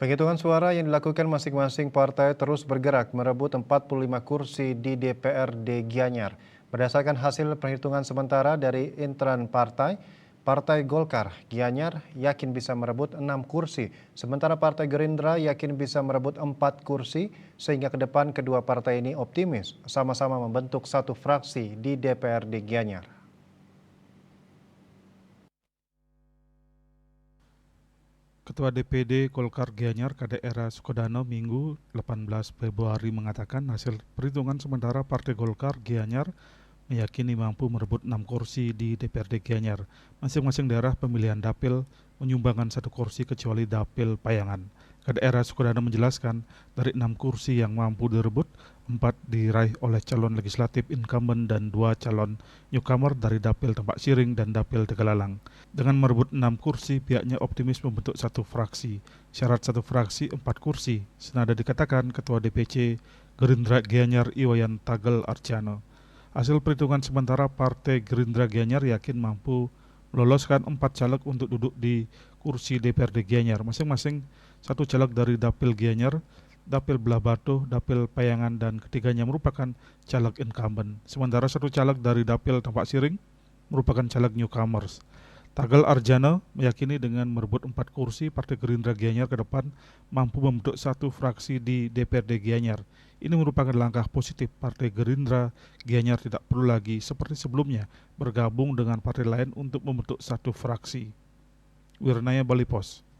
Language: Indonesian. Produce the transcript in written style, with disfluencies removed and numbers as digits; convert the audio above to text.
Penghitungan suara yang dilakukan masing-masing partai terus bergerak merebut 45 kursi di DPRD Gianyar. Berdasarkan hasil perhitungan sementara dari intern partai, Partai Golkar Gianyar yakin bisa merebut 6 kursi, sementara Partai Gerindra yakin bisa merebut 4 kursi, sehingga ke depan kedua partai ini optimis sama-sama membentuk satu fraksi di DPRD Gianyar. Ketua DPD Golkar Gianyar KDR Sukodano Minggu 18 Februari mengatakan hasil perhitungan sementara Partai Golkar Gianyar meyakini mampu merebut 6 kursi di DPRD Gianyar. Masing-masing daerah pemilihan dapil menyumbangkan 1 kursi kecuali dapil Payangan. KDR Sukodano menjelaskan dari 6 kursi yang mampu direbut, 4 diraih oleh calon legislatif incumbent dan 2 calon newcomer dari dapil Tempat Siring dan dapil Tegalalang. Dengan merebut 6 kursi, pihaknya optimis membentuk satu fraksi. Syarat satu fraksi 4 kursi, senada dikatakan Ketua DPC Gerindra Gianyar Iwayan Tagel Arjano. Hasil perhitungan sementara Partai Gerindra Gianyar yakin mampu meloloskan 4 caleg untuk duduk di kursi DPRD Gianyar, masing-masing 1 caleg dari dapil Gianyar, dapil Belah Batu, dapil Payangan, dan ketiganya merupakan caleg incumbent. Sementara 1 caleg dari dapil Tempat Siring merupakan caleg newcomers. Tagel Arjana meyakini dengan merebut 4 kursi, Partai Gerindra Gianyar ke depan mampu membentuk satu fraksi di DPRD Gianyar. Ini merupakan langkah positif. Partai Gerindra Gianyar tidak perlu lagi seperti sebelumnya bergabung dengan partai lain untuk membentuk satu fraksi. Wirnaya Bali Pos.